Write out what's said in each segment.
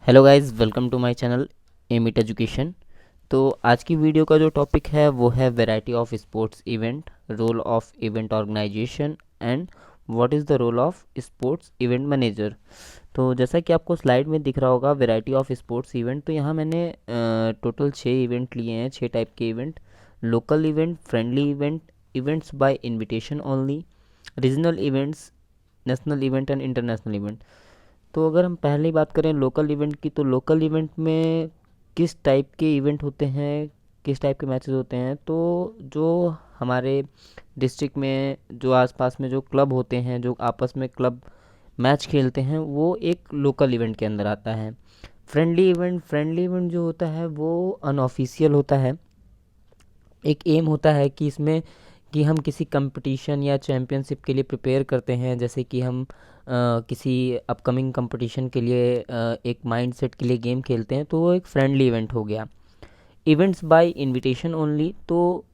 Hello guys, welcome to my channel Amit education. तो आज की वीडियो का जो टॉपिक है वो है variety of sports event, role of event organisation and what is the role of sports event manager. तो जैसा कि आपको स्लाइड में दिख रहा होगा वैरायटी ऑफ स्पोर्ट्स इवेंट, तो यहाँ मैंने टोटल 6 इवेंट लिए हैं, 6 टाइप के event. Local event, friendly event, events by invitation only, regional events, national event and international event. तो अगर हम पहले ही बात करें लोकल इवेंट की, तो लोकल इवेंट में किस टाइप के इवेंट होते हैं, किस टाइप के मैचेस होते हैं। तो जो हमारे डिस्ट्रिक्ट में जो आसपास में जो क्लब होते हैं, जो आपस में क्लब मैच खेलते हैं, वो एक लोकल इवेंट के अंदर आता है। फ्रेंडली इवेंट जो होता है वो अनऑफिशियल होता है। एक एम होता है कि इसमें कि हम किसी कंपटीशन या चैम्पियनशिप के लिए प्रिपेयर करते हैं, जैसे कि हम किसी अपकमिंग कंपटीशन के लिए एक माइंडसेट के लिए गेम खेलते हैं, तो वो एक फ्रेंडली इवेंट हो गया। इवेंट्स बाय इनविटेशन ओनली, तो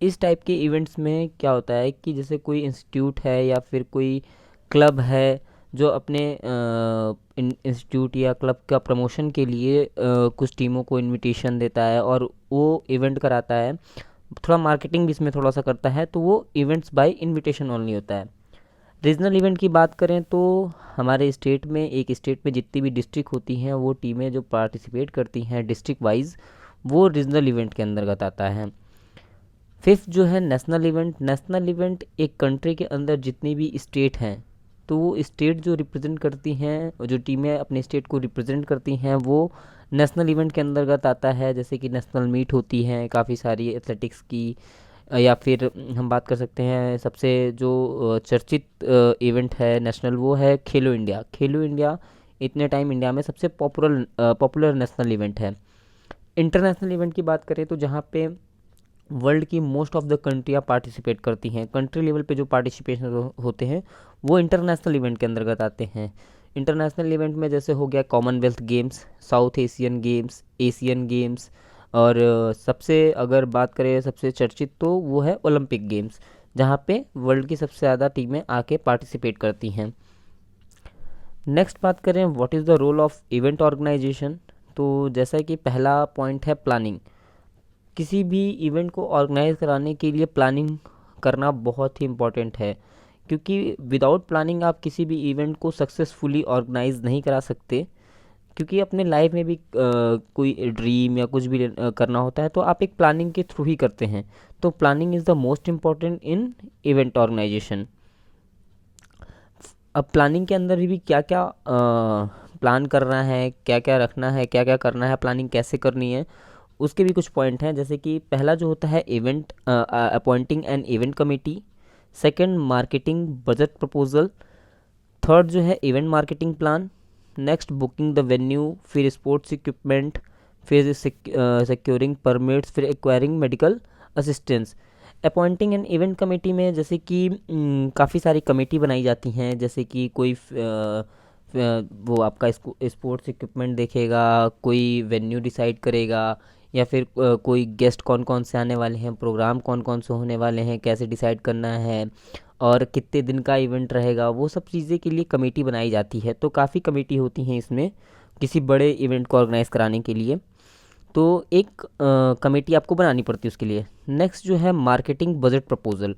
इस टाइप के इवेंट्स में क्या होता है कि जैसे कोई इंस्टीट्यूट है या फिर कोई क्लब है जो अपने इंस्टीट्यूट या क्लब का प्रमोशन के लिए कुछ टीमों को इनविटेशन देता है और वो इवेंट कराता है, थोड़ा मार्केटिंग भी इसमें थोड़ा सा करता है, तो वो इवेंट्स बाय इनविटेशन ओनली होता है। रीजनल इवेंट की बात करें तो हमारे स्टेट में, एक स्टेट में जितनी भी डिस्ट्रिक्ट होती हैं वो टीमें जो पार्टिसिपेट करती हैं डिस्ट्रिक्ट वाइज, वो रीजनल इवेंट के अंतर्गत आता है। फिफ्थ जो है नेशनल इवेंट। नेशनल इवेंट एक कंट्री के अंदर जितनी भी स्टेट हैं, तो वो स्टेट जो रिप्रेजेंट करती हैं, जो टीमें अपने स्टेट को रिप्रेजेंट करती हैं, वो नेशनल इवेंट के अंतर्गत आता है। जैसे कि नेशनल मीट होती हैं काफ़ी सारी एथलेटिक्स की, या फिर हम बात कर सकते हैं सबसे जो चर्चित इवेंट है नेशनल, वो है खेलो इंडिया। खेलो इंडिया इतने टाइम इंडिया में सबसे पॉपुलर नेशनल इवेंट है। इंटरनेशनल इवेंट की बात करें तो जहाँ पे वर्ल्ड की मोस्ट ऑफ द कंट्रियाँ पार्टिसिपेट करती हैं, कंट्री लेवल पे जो पार्टिसिपेशन होते हैं वो इंटरनेशनल इवेंट के अंतर्गत आते हैं। इंटरनेशनल इवेंट में जैसे हो गया Commonwealth games, south Asian games, Asian games, और सबसे अगर बात करें सबसे चर्चित, तो वो है ओलंपिक गेम्स, जहाँ पे वर्ल्ड की सबसे ज़्यादा टीमें आके पार्टिसिपेट करती हैं। नेक्स्ट बात करें what is the role of event organisation. तो जैसा कि पहला पॉइंट है प्लानिंग। किसी भी इवेंट को ऑर्गेनाइज कराने के लिए प्लानिंग करना बहुत ही इम्पोर्टेंट है, क्योंकि विदाउट प्लानिंग आप किसी भी इवेंट को सक्सेसफुली ऑर्गेनाइज नहीं करा सकते। क्योंकि अपने लाइफ में भी कोई ड्रीम या कुछ भी करना होता है तो आप एक प्लानिंग के थ्रू ही करते हैं। तो planning is the most important in event organisation. अब प्लानिंग के अंदर भी क्या क्या प्लान करना है, क्या क्या रखना है, क्या क्या करना है, प्लानिंग कैसे करनी है, उसके भी कुछ पॉइंट हैं। जैसे कि पहला जो होता है event appointing an event committee. Second marketing budget proposal. Third जो है event marketing plan. Next booking the venue, फिर स्पोर्ट्स इक्विपमेंट, फिर सिक्योरिंग परमिट्स, फिर acquiring medical assistance. Appointing and event committee में जैसे कि काफ़ी सारी कमेटी बनाई जाती हैं, जैसे कि कोई वो आपका स्पोर्ट्स इक्विपमेंट देखेगा, कोई वेन्यू डिसाइड करेगा, या फिर कोई गेस्ट कौन कौन से आने वाले हैं, प्रोग्राम कौन कौन से होने वाले हैं, कैसे डिसाइड करना है, और कितने दिन का इवेंट रहेगा, वो सब चीज़ें के लिए कमेटी बनाई जाती है। तो काफ़ी कमेटी होती हैं इसमें किसी बड़े इवेंट को ऑर्गेनाइज कराने के लिए। तो एक कमेटी आपको बनानी पड़ती है उसके लिए। नेक्स्ट जो है मार्केटिंग बजट प्रपोजल।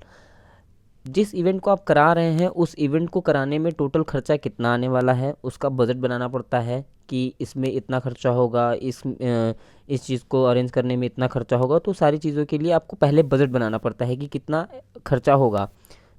जिस इवेंट को आप करा रहे हैं उस इवेंट को कराने में टोटल खर्चा कितना आने वाला है, उसका बजट बनाना पड़ता है कि इसमें इतना खर्चा होगा, इस चीज़ को अरेंज करने में इतना खर्चा होगा। तो सारी चीज़ों के लिए आपको पहले बजट बनाना पड़ता है कि कितना खर्चा होगा।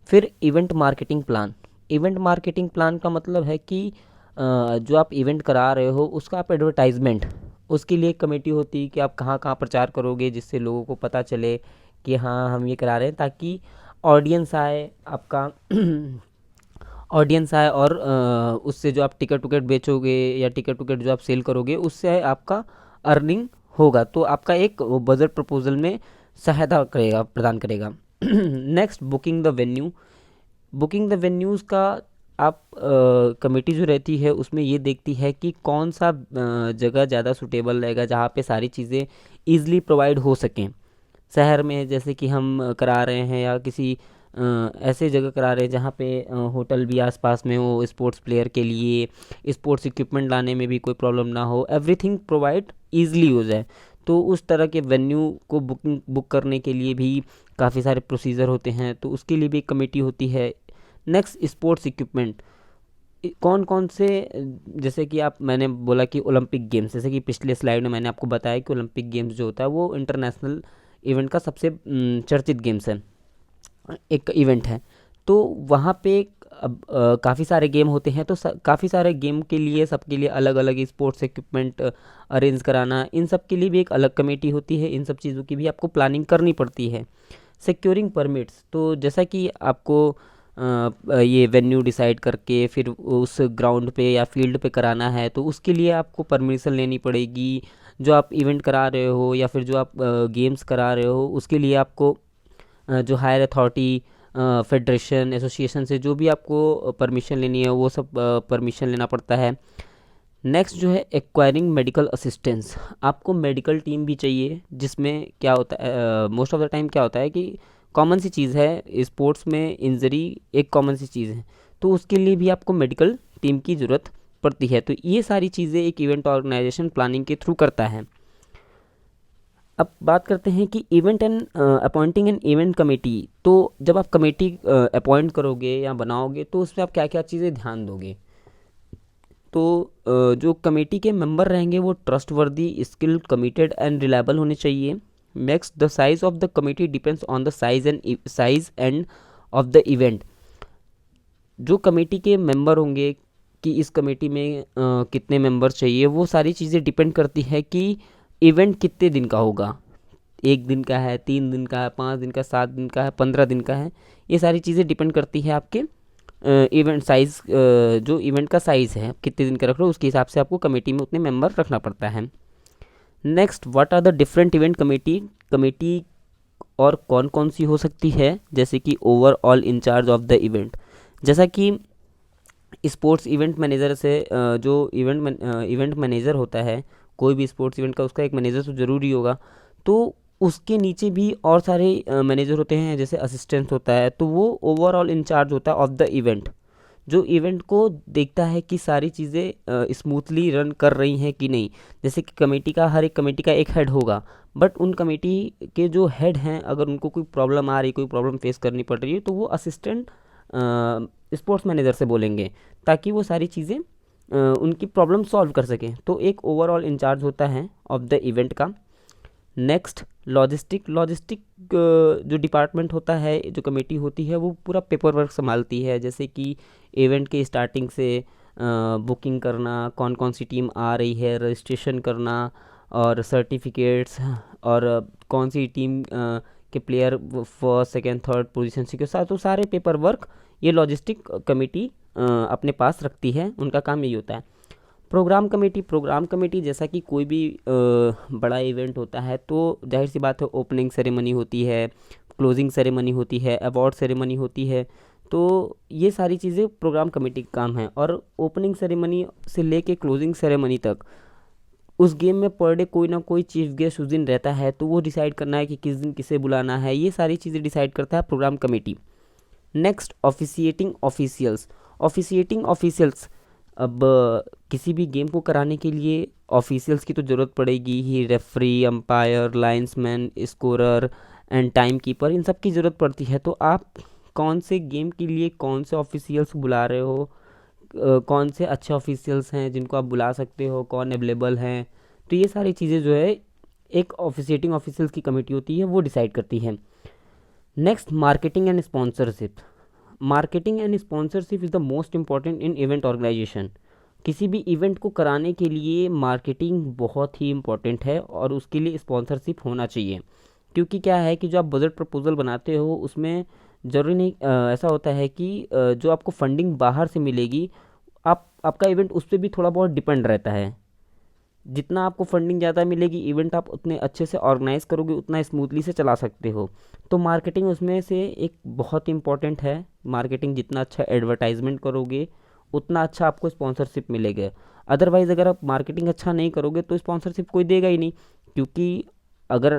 फिर event marketing plan. Event marketing plan का मतलब है कि जो आप इवेंट करा रहे हो उसका आप एडवर्टाइजमेंट, उसके लिए एक कमेटी होती है कि आप कहाँ कहाँ प्रचार करोगे जिससे लोगों को पता चले कि हाँ हम ये करा रहे हैं, ताकि ऑडियंस आए आपका ऑडियंस आए, और उससे जो आप टिकट विकट बेचोगे या टिकट विकट जो आप सेल करोगे उससे आपका अर्निंग होगा। तो आपका एक वो बजट प्रपोजल में सहायता करेगा, प्रदान करेगा। Next booking the venue. Booking the venues का आप कमेटी जो रहती है उसमें ये देखती है कि कौन सा जगह ज़्यादा सूटेबल रहेगा जहाँ पे सारी चीज़ें ईज़िली प्रोवाइड हो सकें। शहर में जैसे कि हम करा रहे हैं, या किसी ऐसे जगह करा रहे हैं जहाँ पे होटल भी आसपास में हो, स्पोर्ट्स प्लेयर के लिए स्पोर्ट्स इक्विपमेंट लाने में भी कोई प्रॉब्लम ना हो, एवरीथिंग प्रोवाइड ईजिली हो जाए। तो उस तरह के वेन्यू को बुक करने के लिए भी काफ़ी सारे प्रोसीजर होते हैं, तो उसके लिए भी एक कमेटी होती है। नेक्स्ट, स्पोर्ट्स इक्विपमेंट कौन कौन से, जैसे कि आप, मैंने बोला कि ओलंपिक गेम्स, जैसे कि पिछले स्लाइड में मैंने आपको बताया कि ओलंपिक गेम्स जो होता है वो इंटरनेशनल इवेंट का सबसे चर्चित गेम्स है, एक इवेंट है। तो वहाँ पे अब काफ़ी सारे गेम होते हैं, तो काफ़ी सारे गेम के लिए सबके लिए अलग अलग स्पोर्ट्स इक्विपमेंट अरेंज कराना, इन सब के लिए भी एक अलग कमेटी होती है। इन सब चीज़ों की भी आपको प्लानिंग करनी पड़ती है। सिक्योरिंग परमिट्स, तो जैसा कि आपको ये वेन्यू डिसाइड करके फिर उस ग्राउंड पे या फील्ड पे कराना है, तो उसके लिए आपको परमिशन लेनी पड़ेगी। जो आप इवेंट करा रहे हो या फिर जो आप गेम्स करा रहे हो, उसके लिए आपको जो हायर अथॉरिटी, फेडरेशन, एसोसिएशन से जो भी आपको परमिशन लेनी है, वो सब परमिशन लेना पड़ता है। नेक्स्ट जो है एक्वायरिंग मेडिकल असिस्टेंस, आपको मेडिकल टीम भी चाहिए, जिसमें क्या होता है, मोस्ट ऑफ द टाइम क्या होता है कि कॉमन सी चीज़ है, स्पोर्ट्स में इंजरी एक कॉमन सी चीज़ है, तो उसके लिए भी आपको मेडिकल टीम की ज़रूरत पड़ती है। तो ये सारी चीज़ें एक इवेंट ऑर्गेनाइजेशन प्लानिंग के थ्रू करता है। अब बात करते हैं कि event and appointing an event committee. तो जब आप कमेटी अपॉइंट करोगे या बनाओगे, तो उसमें आप क्या क्या चीज़ें ध्यान दोगे। तो जो कमेटी के मेंबर रहेंगे वो trustworthy, skill, committed and reliable होने चाहिए। Next, the size of the committee depends on the size end of the event. जो कमेटी के मेंबर होंगे कि इस कमेटी में कितने मेंबर चाहिए, वो सारी चीज़ें डिपेंड करती है कि इवेंट कितने दिन का होगा, 1 दिन का है, 3 दिन का है, 5 दिन का, 7 दिन का है, 15 दिन का है। ये सारी चीज़ें डिपेंड करती है आपके इवेंट साइज़, जो इवेंट का साइज़ है, कितने दिन का रख रहे हो, उसके हिसाब से आपको कमेटी में उतने मेंबर रखना पड़ता है। Next, what are the different event committee. Committee और कौन कौन सी हो सकती है, जैसे कि overall incharge of the event. जैसा कि स्पोर्ट्स इवेंट मैनेजर से जो इवेंट मैनेजर होता है, कोई भी स्पोर्ट्स इवेंट का, उसका एक मैनेजर तो ज़रूरी होगा। तो उसके नीचे भी और सारे मैनेजर होते हैं, जैसे असिस्टेंट होता है, तो वो ओवरऑल इंचार्ज होता है ऑफ द इवेंट, जो इवेंट को देखता है कि सारी चीज़ें स्मूथली रन कर रही हैं कि नहीं। जैसे कि हर एक कमेटी का एक हेड होगा, बट उन कमेटी के जो हेड हैं, अगर उनको कोई प्रॉब्लम आ रही, कोई प्रॉब्लम फेस करनी पड़ रही है, तो वो असिस्टेंट स्पोर्ट्स मैनेजर से बोलेंगे, ताकि वो सारी चीज़ें उनकी प्रॉब्लम सॉल्व कर सकें। तो एक ओवरऑल इंचार्ज होता है ऑफ द इवेंट का। नेक्स्ट, लॉजिस्टिक जो डिपार्टमेंट होता है, जो कमेटी होती है, वो पूरा पेपर वर्क संभालती है, जैसे कि इवेंट के स्टार्टिंग से बुकिंग करना, कौन कौन सी टीम आ रही है, रजिस्ट्रेशन करना, और सर्टिफिकेट्स, और कौन सी टीम के player first, second, third position के साथ, तो सारे पेपर वर्क ये लॉजिस्टिक कमेटी अपने पास रखती है, उनका काम यही होता है। प्रोग्राम कमेटी जैसा कि कोई भी बड़ा इवेंट होता है, तो जाहिर सी बात है, ओपनिंग सेरेमनी होती है, क्लोजिंग सेरेमनी होती है, अवार्ड सेरेमनी होती है। तो ये सारी चीज़ें प्रोग्राम कमेटी का काम है। और ओपनिंग सेरेमनी से लेके क्लोजिंग सेरेमनी तक उस गेम में पर डे कोई ना कोई चीफ गेस्ट उस दिन रहता है, तो वो डिसाइड करना है कि किस दिन किसे बुलाना है, ये सारी चीज़ें डिसाइड करता है programme committee. Next, officiating officials. अब किसी भी गेम को कराने के लिए ऑफिशियल्स की तो ज़रूरत पड़ेगी ही, referee, umpire, linesman, scorer and time keeper, इन सब की ज़रूरत पड़ती है। तो आप कौन से गेम के लिए कौन से ऑफिशियल्स बुला रहे हो, कौन से अच्छे ऑफिशियल्स हैं जिनको आप बुला सकते हो, कौन अवेलेबल हैं, तो ये सारी चीज़ें जो है एक ऑफिशिएटिंग ऑफिशियल्स की कमेटी होती है, वो डिसाइड करती है। Next, marketing and sponsorship. Marketing and sponsorship is the most important in event organisation. किसी भी इवेंट को कराने के लिए मार्केटिंग बहुत ही इम्पॉर्टेंट है, और उसके लिए स्पॉन्सरशिप होना चाहिए। क्योंकि क्या है कि जो आप बजट प्रपोजल बनाते हो, उसमें ज़रूरी नहीं, ऐसा होता है कि जो आपको फंडिंग बाहर से मिलेगी, आपका इवेंट उस पर भी थोड़ा बहुत डिपेंड रहता है। जितना आपको फंडिंग ज़्यादा मिलेगी, इवेंट आप उतने अच्छे से ऑर्गेनाइज करोगे, उतना स्मूथली से चला सकते हो। तो मार्केटिंग उसमें से एक बहुत इंपॉर्टेंट है। मार्केटिंग जितना अच्छा एडवर्टाइजमेंट करोगे, उतना अच्छा आपको स्पॉन्सरशिप मिलेगा। अदरवाइज़ अगर आप मार्केटिंग अच्छा नहीं करोगे, तो स्पॉन्सरशिप कोई देगा ही नहीं, क्योंकि अगर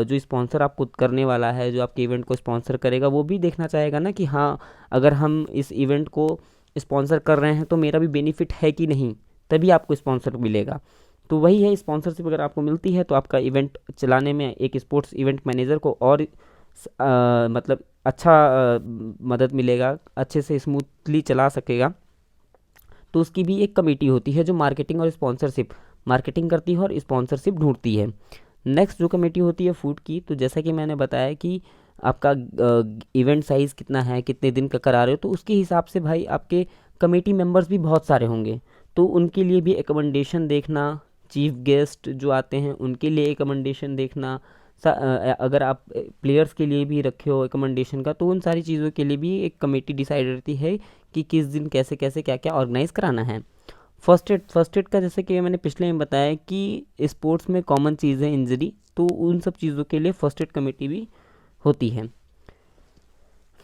जो स्पॉन्सर आपको करने वाला है, जो आपके इवेंट को स्पॉन्सर करेगा, वो भी देखना चाहेगा ना कि हाँ, अगर हम इस इवेंट को स्पॉन्सर कर रहे हैं तो मेरा भी बेनिफिट है कि नहीं, तभी आपको स्पॉन्सर मिलेगा। तो वही है, स्पॉन्सरशिप अगर आपको मिलती है तो आपका इवेंट चलाने में एक स्पोर्ट्स इवेंट मैनेजर को और मतलब अच्छा मदद मिलेगा, अच्छे से स्मूथली चला सकेगा। तो उसकी भी एक कमेटी होती है जो मार्केटिंग और स्पॉन्सरशिप, मार्केटिंग करती है और स्पॉन्सरशिप ढूंढती है। नेक्स्ट जो कमेटी होती है फूड की, तो जैसा कि मैंने बताया कि आपका इवेंट साइज़ कितना है, कितने दिन का करा रहे हो, तो उसके हिसाब से भाई आपके कमेटी मेंबर्स भी बहुत सारे होंगे, तो उनके लिए भी एकमेंडेशन देखना, चीफ गेस्ट जो आते हैं उनके लिए एकमेंडेशन देखना, अगर आप प्लेयर्स के लिए भी रखे हो एकमेंडेशन का, तो उन सारी चीज़ों के लिए भी एक कमेटी डिसाइड रहती है कि किस दिन कैसे कैसे क्या क्या ऑर्गेनाइज कराना है। फर्स्ट एड का जैसे कि मैंने पिछले में बताया कि स्पोर्ट्स में कॉमन चीज़ है इंजरी, तो उन सब चीज़ों के लिए फर्स्ट एड कमेटी भी होती है।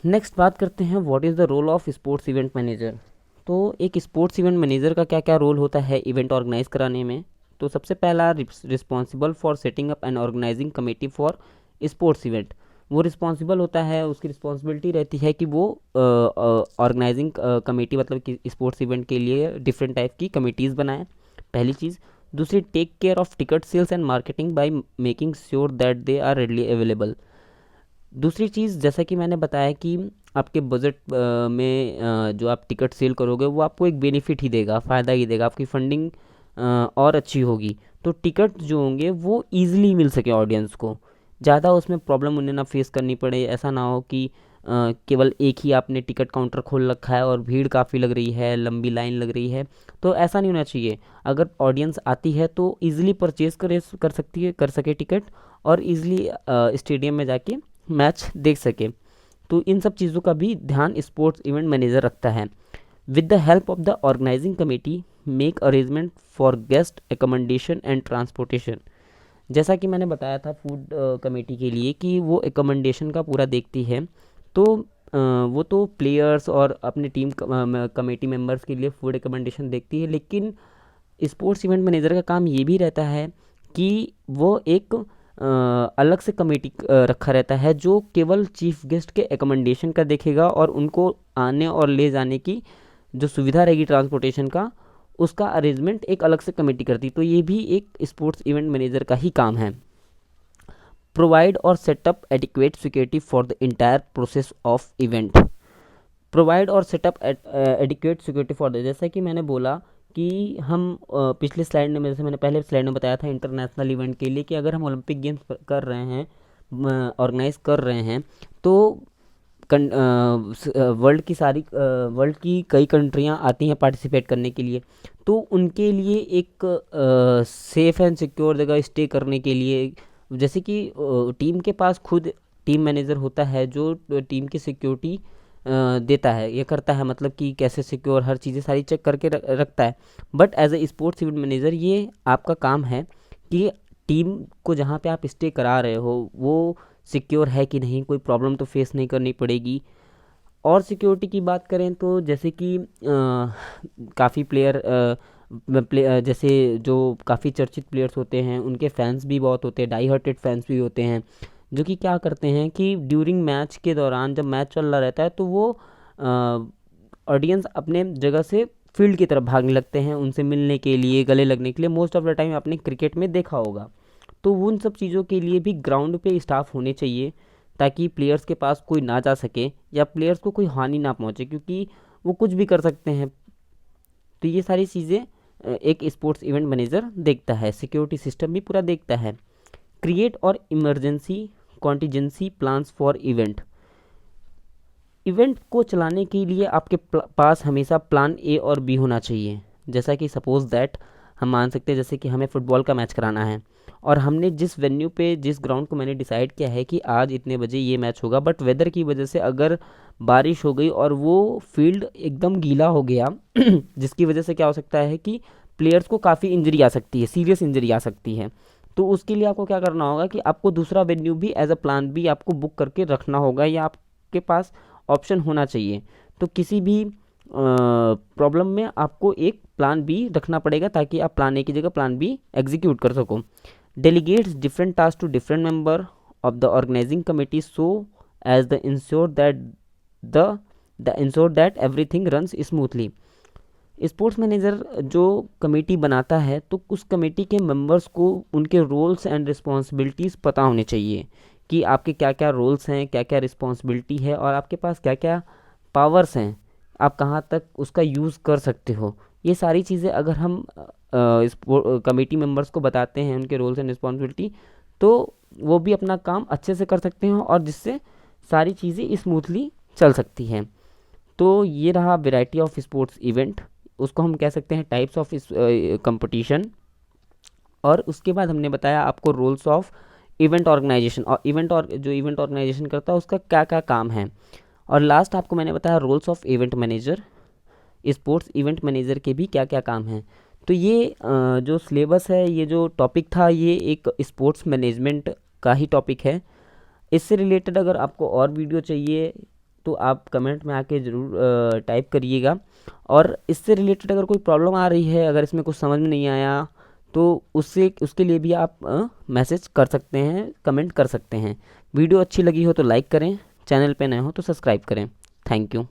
नेक्स्ट बात करते हैं what is the role of sports event manager. तो एक स्पोर्ट्स इवेंट मैनेजर का क्या क्या रोल होता है इवेंट ऑर्गेनाइज कराने में। तो सबसे पहला, responsible for setting up and organising committee for sports event. वो रिस्पॉन्सिबल होता है, उसकी रिस्पॉन्सिबिलिटी रहती है कि वो ऑर्गेनाइजिंग कमेटी, मतलब कि स्पोर्ट्स इवेंट के लिए डिफरेंट टाइप की कमेटीज़ बनाए, पहली चीज़। दूसरी, take care of ticket sales and marketing by making sure that they are readily available. दूसरी चीज़, जैसा कि मैंने बताया कि आपके बजट में जो आप टिकट सेल करोगे वो आपको एक बेनिफिट ही देगा, फ़ायदा ही देगा, आपकी फंडिंग और अच्छी होगी। तो टिकट जो होंगे वो ईजिली मिल सके ऑडियंस को, ज़्यादा उसमें प्रॉब्लम उन्हें ना फेस करनी पड़े। ऐसा ना हो कि केवल एक ही आपने टिकट काउंटर खोल रखा है और भीड़ काफ़ी लग रही है, लंबी लाइन लग रही है, तो ऐसा नहीं होना चाहिए। अगर ऑडियंस आती है तो ईजिली परचेज़ कर सके टिकट, और ईजिली स्टेडियम में जाके मैच देख सके। तो इन सब चीज़ों का भी ध्यान स्पोर्ट्स इवेंट मैनेजर रखता है। With the help of the organising committee make arrangement for guest accommodation and transportation. जैसा कि मैंने बताया था फूड कमेटी के लिए कि वो एकोमोडेशन का पूरा देखती है, तो वो तो प्लेयर्स और अपने टीम कमेटी मेंबर्स के लिए फूड एकोमोडेशन देखती है, लेकिन स्पोर्ट्स इवेंट मैनेजर का काम ये भी रहता है कि वो एक अलग से कमेटी रखा रहता है जो केवल चीफ गेस्ट के एकोमोडेशन का देखेगा, और उनको आने और ले जाने की जो सुविधा रहेगी ट्रांसपोर्टेशन का, उसका अरेंजमेंट एक अलग से कमेटी करती। तो ये भी एक स्पोर्ट्स इवेंट मैनेजर का ही काम है। प्रोवाइड और setup adequate security for the entire process of event. Provide और setup adequate security for the, जैसा कि मैंने बोला कि हम पिछले स्लाइड में, जैसे मैंने पहले स्लाइड में बताया था इंटरनेशनल इवेंट के लिए, कि अगर हम ओलंपिक गेम्स कर रहे हैं, ऑर्गेनाइज कर रहे हैं, तो वर्ल्ड की कई कंट्रियां आती हैं पार्टिसिपेट करने के लिए, तो उनके लिए एक सेफ़ एंड सिक्योर जगह स्टे करने के लिए, जैसे कि टीम के पास खुद टीम मैनेजर होता है जो टीम की सिक्योरिटी देता है, ये करता है, मतलब कि कैसे सिक्योर, हर चीज़ें सारी चेक करके रखता है। But as a sports event manager ये आपका काम है कि टीम को जहाँ पे आप स्टे करा रहे हो वो सिक्योर है कि नहीं, कोई प्रॉब्लम तो फेस नहीं करनी पड़ेगी। और सिक्योरिटी की बात करें तो जैसे कि काफ़ी जैसे जो काफ़ी चर्चित प्लेयर्स होते हैं उनके फैंस भी बहुत होते हैं, डाई हार्टेड फैंस भी होते हैं, जो कि क्या करते हैं कि ड्यूरिंग मैच के दौरान जब मैच चल रहा रहता है तो वो ऑडियंस अपने जगह से फील्ड की तरफ भागने लगते हैं उनसे मिलने के लिए, गले लगने के लिए। मोस्ट ऑफ द टाइम आपने क्रिकेट में देखा होगा। तो उन सब चीज़ों के लिए भी ग्राउंड पे स्टाफ होने चाहिए, ताकि प्लेयर्स के पास कोई ना जा सके या प्लेयर्स को कोई हानि ना पहुंचे, क्योंकि वो कुछ भी कर सकते हैं। तो ये सारी चीज़ें एक स्पोर्ट्स इवेंट मैनेजर देखता है, सिक्योरिटी सिस्टम भी पूरा देखता है। क्रिएट और emergency contingency plans for event. Event को चलाने के लिए आपके पास हमेशा प्लान ए और बी होना चाहिए। जैसा कि सपोज़ दैट हम मान सकते हैं, जैसे कि हमें फ़ुटबॉल का मैच कराना है और हमने जिस वेन्यू पे, जिस ग्राउंड को मैंने डिसाइड किया है कि आज इतने बजे ये मैच होगा, बट वेदर की वजह से अगर बारिश हो गई और वो फील्ड एकदम गीला हो गया जिसकी वजह से क्या हो सकता है कि प्लेयर्स को काफ़ी इंजरी आ सकती है, सीरियस इंजरी आ सकती है। तो उसके लिए आपको क्या करना होगा कि आपको दूसरा वेन्यू भी एज अ प्लान बी आपको बुक करके रखना होगा, या आपके पास ऑप्शन होना चाहिए। तो किसी भी प्रॉब्लम में आपको एक प्लान बी रखना पड़ेगा, ताकि आप प्लान ए की जगह प्लान बी एग्जीक्यूट कर सको। delegates different tasks to different member of the organizing committee so as the the ensure that everything runs smoothly। Sports manager जो कमेटी बनाता है तो उस कमेटी के मेंबर्स को उनके रोल्स एंड रिस्पॉन्सिबिलिटीज़ पता होने चाहिए कि आपके क्या क्या रोल्स हैं, क्या क्या रिस्पॉन्सिबिलिटी है और आपके पास क्या क्या पावर्स हैं, आप कहाँ तक उसका यूज़ कर सकते हो। ये सारी चीज़ें अगर हम कमेटी मेंबर्स को बताते हैं उनके रोल्स एंड रिस्पॉन्सिबिलिटी, तो वो भी अपना काम अच्छे से कर सकते हैं और जिससे सारी चीज़ें स्मूथली चल सकती हैं। तो ये रहा वैरायटी ऑफ स्पोर्ट्स इवेंट, उसको हम कह सकते हैं टाइप्स ऑफ कंपटीशन। और उसके बाद हमने बताया आपको रोल्स ऑफ इवेंट ऑर्गेनाइजेशन, और जो इवेंट ऑर्गेनाइजेशन करता है उसका क्या क्या काम है। और लास्ट आपको मैंने बताया roles of event manager, sports event manager के भी क्या क्या काम हैं। तो ये जो सिलेबस है, ये जो टॉपिक था, ये एक स्पोर्ट्स मैनेजमेंट का ही टॉपिक है। इससे रिलेटेड अगर आपको और वीडियो चाहिए तो आप कमेंट में आके ज़रूर टाइप करिएगा। और इससे रिलेटेड अगर कोई प्रॉब्लम आ रही है, अगर इसमें कुछ समझ में नहीं आया, तो उसके लिए भी आप मैसेज कर सकते हैं, कमेंट कर सकते हैं। वीडियो अच्छी लगी हो तो लाइक करें, चैनल पे नए हो तो सब्सक्राइब करें। Thank you.